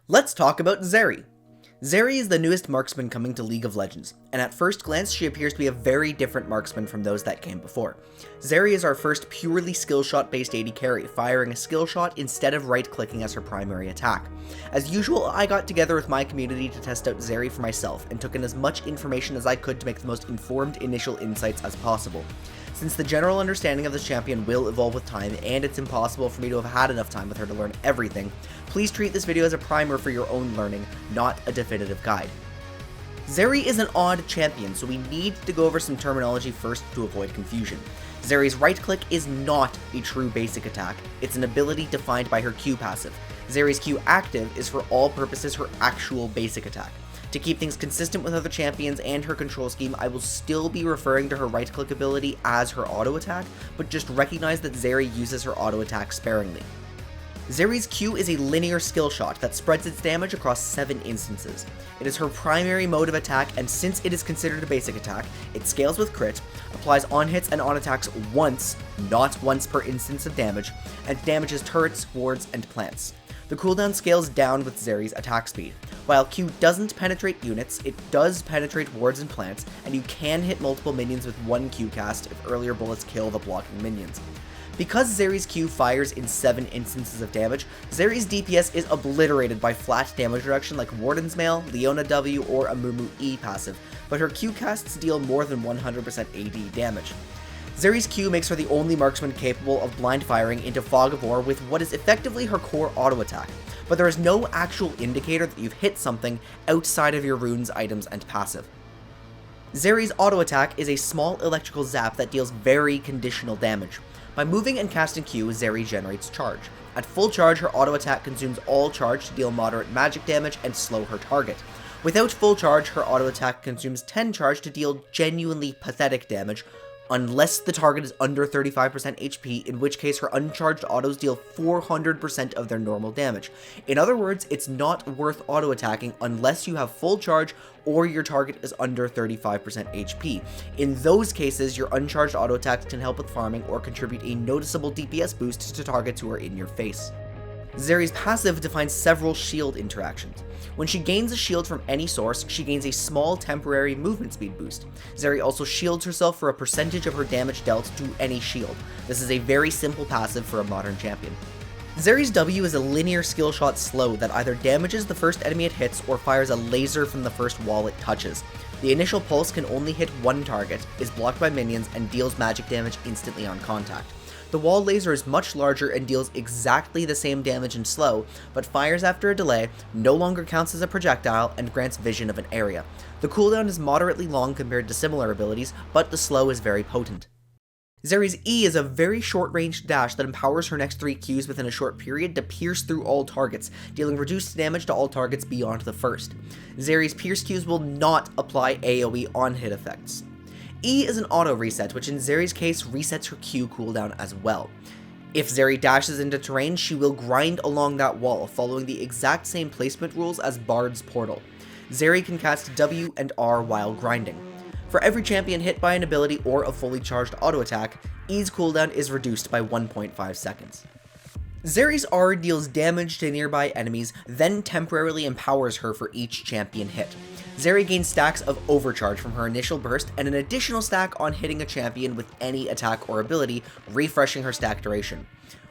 Let's talk about Zeri. Zeri is the newest marksman coming to League of Legends, and at first glance she appears to be a very different marksman from those that came before. Zeri is our first purely skill shot based AD carry, firing a skill shot instead of right clicking as her primary attack. As usual, I got together with my community to test out Zeri for myself and took in as much information as I could to make the most informed initial insights as possible. Since the general understanding of this champion will evolve with time, and it's impossible for me to have had enough time with her to learn everything, please treat this video as a primer for your own learning, not a definitive guide. Zeri is an odd champion, so we need to go over some terminology first to avoid confusion. Zeri's right click is not a true basic attack, it's an ability defined by her Q passive. Zeri's Q active is for all purposes her actual basic attack. To keep things consistent with other champions and her control scheme, I will still be referring to her right click ability as her auto attack, but just recognize that Zeri uses her auto attack sparingly. Zeri's Q is a linear skill shot that spreads its damage across 7 instances. It is her primary mode of attack, and since it is considered a basic attack, it scales with crit, applies on hits and on attacks once, not once per instance of damage, and damages turrets, wards, and plants. The cooldown scales down with Zeri's attack speed. While Q doesn't penetrate units, it does penetrate wards and plants, and you can hit multiple minions with one Q cast if earlier bullets kill the blocking minions. Because Zeri's Q fires in 7 instances of damage, Zeri's DPS is obliterated by flat damage reduction like Warden's Mail, Leona W, or a Mumu E passive, but her Q casts deal more than 100% AD damage. Zeri's Q makes her the only marksman capable of blind firing into Fog of War with what is effectively her core auto attack, but there is no actual indicator that you've hit something outside of your runes, items, and passive. Zeri's auto attack is a small electrical zap that deals very conditional damage. By moving and casting Q, Zeri generates charge. At full charge, her auto attack consumes all charge to deal moderate magic damage and slow her target. Without full charge, her auto attack consumes 10 charge to deal genuinely pathetic damage, unless the target is under 35% HP, in which case her uncharged autos deal 400% of their normal damage. In other words, it's not worth auto attacking unless you have full charge or your target is under 35% HP. In those cases, your uncharged auto attacks can help with farming or contribute a noticeable DPS boost to targets who are in your face. Zeri's passive defines several shield interactions. When she gains a shield from any source, she gains a small temporary movement speed boost. Zeri also shields herself for a percentage of her damage dealt to any shield. This is a very simple passive for a modern champion. Zeri's W is a linear skill shot slow that either damages the first enemy it hits or fires a laser from the first wall it touches. The initial pulse can only hit one target, is blocked by minions, and deals magic damage instantly on contact. The wall laser is much larger and deals exactly the same damage in slow, but fires after a delay, no longer counts as a projectile, and grants vision of an area. The cooldown is moderately long compared to similar abilities, but the slow is very potent. Zeri's E is a very short-range dash that empowers her next 3 Qs within a short period to pierce through all targets, dealing reduced damage to all targets beyond the first. Zeri's pierce Qs will not apply AoE on-hit effects. E is an auto reset, which in Zeri's case resets her Q cooldown as well. If Zeri dashes into terrain, she will grind along that wall, following the exact same placement rules as Bard's Portal. Zeri can cast W and R while grinding. For every champion hit by an ability or a fully charged auto attack, E's cooldown is reduced by 1.5 seconds. Zeri's R deals damage to nearby enemies, then temporarily empowers her for each champion hit. Zeri gains stacks of overcharge from her initial burst and an additional stack on hitting a champion with any attack or ability, refreshing her stack duration.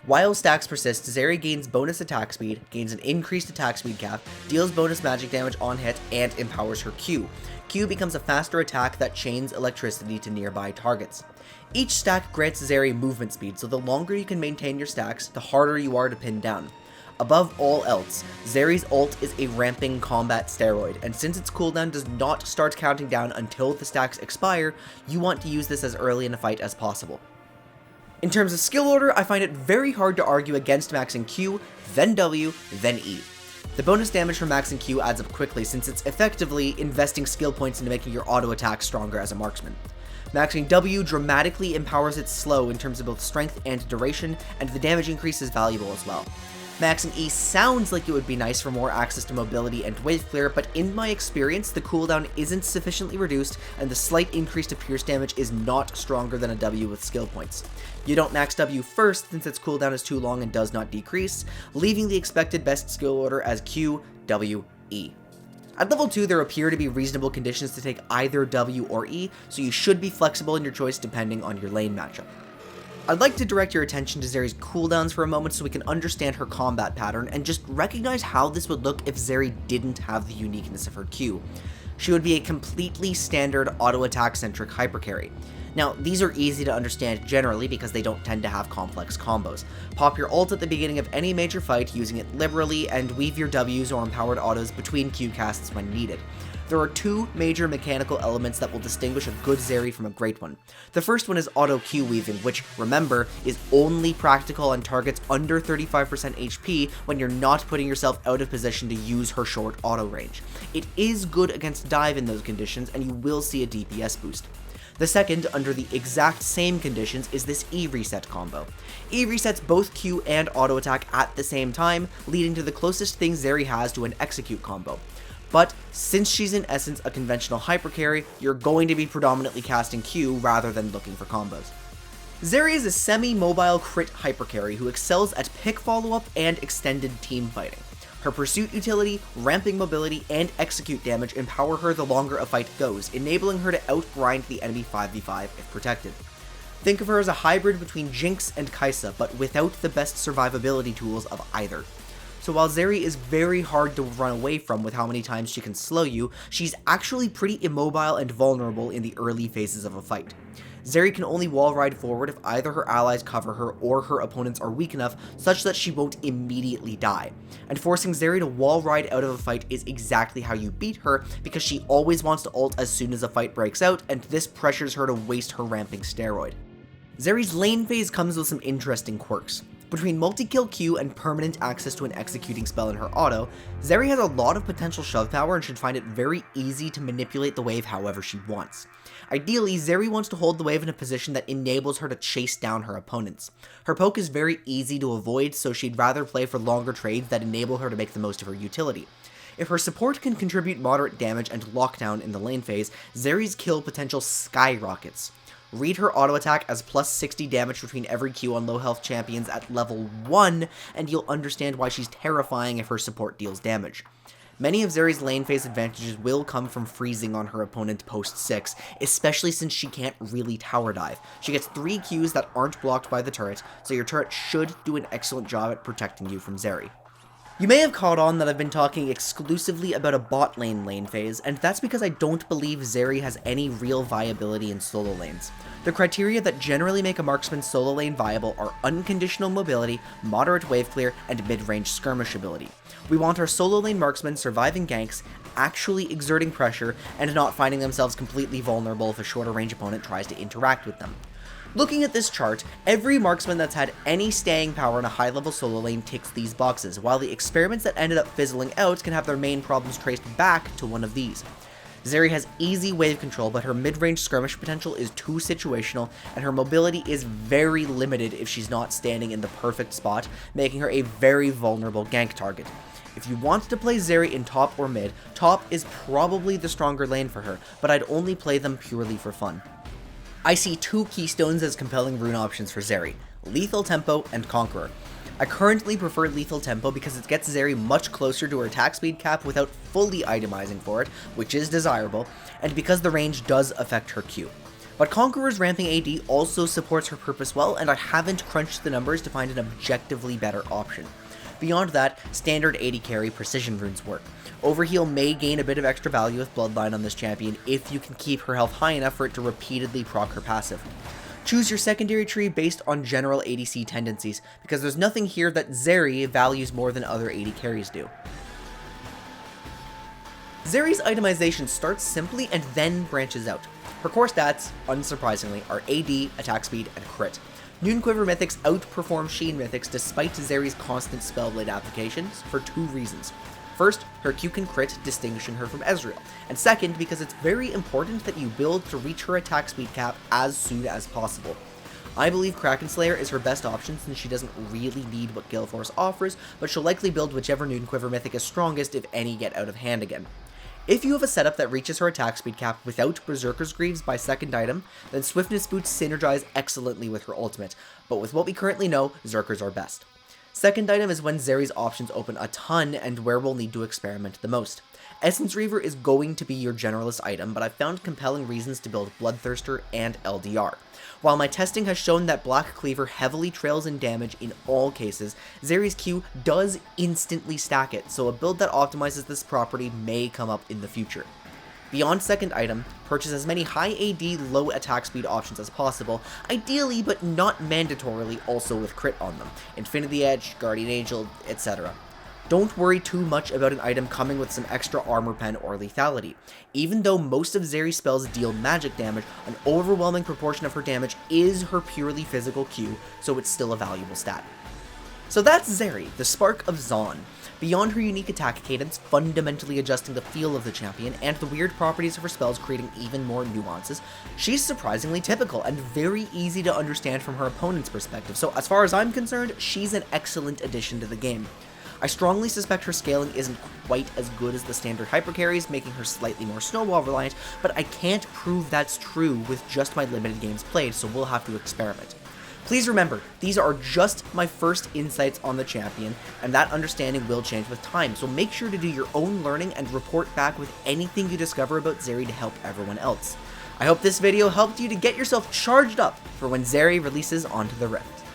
While stacks persist, Zeri gains bonus attack speed, gains an increased attack speed cap, deals bonus magic damage on hit, and empowers her Q. Q becomes a faster attack that chains electricity to nearby targets. Each stack grants Zeri movement speed, so the longer you can maintain your stacks, the harder you are to pin down. Above all else, Zeri's ult is a ramping combat steroid, and since its cooldown does not start counting down until the stacks expire, you want to use this as early in a fight as possible. In terms of skill order, I find it very hard to argue against maxing Q, then W, then E. The bonus damage from maxing Q adds up quickly since it's effectively investing skill points into making your auto attack stronger as a marksman. Maxing W dramatically empowers its slow in terms of both strength and duration, and the damage increase is valuable as well. Maxing E sounds like it would be nice for more access to mobility and wave clear, but in my experience, the cooldown isn't sufficiently reduced, and the slight increase to pierce damage is not stronger than a W with skill points. You don't max W first since its cooldown is too long and does not decrease, leaving the expected best skill order as Q, W, E. At level 2, there appear to be reasonable conditions to take either W or E, so you should be flexible in your choice depending on your lane matchup. I'd like to direct your attention to Zeri's cooldowns for a moment so we can understand her combat pattern and just recognize how this would look if Zeri didn't have the uniqueness of her Q. She would be a completely standard auto-attack centric hyper carry. Now, these are easy to understand generally because they don't tend to have complex combos. Pop your ult at the beginning of any major fight using it liberally and weave your Ws or empowered autos between Q casts when needed. There are two major mechanical elements that will distinguish a good Zeri from a great one. The first one is auto Q weaving, which, remember, is only practical on targets under 35% HP when you're not putting yourself out of position to use her short auto range. It is good against dive in those conditions, and you will see a DPS boost. The second, under the exact same conditions, is this E-reset combo. E resets both Q and auto attack at the same time, leading to the closest thing Zeri has to an execute combo. But since she's in essence a conventional hyper carry, you're going to be predominantly casting Q rather than looking for combos. Zeri is a semi-mobile crit hyper carry who excels at pick follow-up and extended team fighting. Her pursuit utility, ramping mobility, and execute damage empower her the longer a fight goes, enabling her to outgrind the enemy 5v5 if protected. Think of her as a hybrid between Jinx and Kai'Sa, but without the best survivability tools of either. So while Zeri is very hard to run away from with how many times she can slow you, she's actually pretty immobile and vulnerable in the early phases of a fight. Zeri can only wall ride forward if either her allies cover her or her opponents are weak enough such that she won't immediately die. And forcing Zeri to wall ride out of a fight is exactly how you beat her because she always wants to ult as soon as a fight breaks out, and this pressures her to waste her ramping steroid. Zeri's lane phase comes with some interesting quirks. Between multi-kill Q and permanent access to an executing spell in her auto, Zeri has a lot of potential shove power and should find it very easy to manipulate the wave however she wants. Ideally, Zeri wants to hold the wave in a position that enables her to chase down her opponents. Her poke is very easy to avoid, so she'd rather play for longer trades that enable her to make the most of her utility. If her support can contribute moderate damage and lockdown in the lane phase, Zeri's kill potential skyrockets. Read her auto attack as plus 60 damage between every Q on low health champions at level 1, and you'll understand why she's terrifying if her support deals damage. Many of Zeri's lane phase advantages will come from freezing on her opponent post 6, especially since she can't really tower dive. She gets 3 Qs that aren't blocked by the turret, so your turret should do an excellent job at protecting you from Zeri. You may have caught on that I've been talking exclusively about a bot lane phase, and that's because I don't believe Zeri has any real viability in solo lanes. The criteria that generally make a marksman solo lane viable are unconditional mobility, moderate wave clear, and mid-range skirmish ability. We want our solo lane marksmen surviving ganks, actually exerting pressure, and not finding themselves completely vulnerable if a shorter range opponent tries to interact with them. Looking at this chart, every marksman that's had any staying power in a high-level solo lane ticks these boxes, while the experiments that ended up fizzling out can have their main problems traced back to one of these. Zeri has easy wave control, but her mid-range skirmish potential is too situational, and her mobility is very limited if she's not standing in the perfect spot, making her a very vulnerable gank target. If you want to play Zeri in top or mid, top is probably the stronger lane for her, but I'd only play them purely for fun. I see 2 keystones as compelling rune options for Zeri, Lethal Tempo and Conqueror. I currently prefer Lethal Tempo because it gets Zeri much closer to her attack speed cap without fully itemizing for it, which is desirable, and because the range does affect her Q. But Conqueror's ramping AD also supports her purpose well, and I haven't crunched the numbers to find an objectively better option. Beyond that, standard AD carry precision runes work. Overheal may gain a bit of extra value with Bloodline on this champion if you can keep her health high enough for it to repeatedly proc her passive. Choose your secondary tree based on general ADC tendencies, because there's nothing here that Zeri values more than other AD carries do. Zeri's itemization starts simply and then branches out. Her core stats, unsurprisingly, are AD, attack speed, and crit. Noonquiver mythics outperform Sheen mythics despite Zeri's constant spellblade applications for 2 reasons. First, her Q can crit, distinguishing her from Ezreal, and second, because it's very important that you build to reach her attack speed cap as soon as possible. I believe Kraken Slayer is her best option since she doesn't really need what Gale Force offers, but she'll likely build whichever Noonquiver mythic is strongest if any get out of hand again. If you have a setup that reaches her attack speed cap without Berserker's Greaves by second item, then Swiftness Boots synergize excellently with her ultimate, but with what we currently know, Zerkers are best. Second item is when Zeri's options open a ton and where we'll need to experiment the most. Essence Reaver is going to be your generalist item, but I've found compelling reasons to build Bloodthirster and LDR. While my testing has shown that Black Cleaver heavily trails in damage in all cases, Zeri's Q does instantly stack it, so a build that optimizes this property may come up in the future. Beyond second item, purchase as many high AD, low attack speed options as possible, ideally but not mandatorily also with crit on them, Infinity Edge, Guardian Angel, etc. Don't worry too much about an item coming with some extra armor pen or lethality. Even though most of Zeri's spells deal magic damage, an overwhelming proportion of her damage is her purely physical Q, so it's still a valuable stat. So that's Zeri, the Spark of Zaun. Beyond her unique attack cadence, fundamentally adjusting the feel of the champion, and the weird properties of her spells creating even more nuances, she's surprisingly typical and very easy to understand from her opponent's perspective, so as far as I'm concerned, she's an excellent addition to the game. I strongly suspect her scaling isn't quite as good as the standard hyper carries, making her slightly more snowball reliant, but I can't prove that's true with just my limited games played, so we'll have to experiment. Please remember, these are just my first insights on the champion, and that understanding will change with time, so make sure to do your own learning and report back with anything you discover about Zeri to help everyone else. I hope this video helped you to get yourself charged up for when Zeri releases onto the Rift.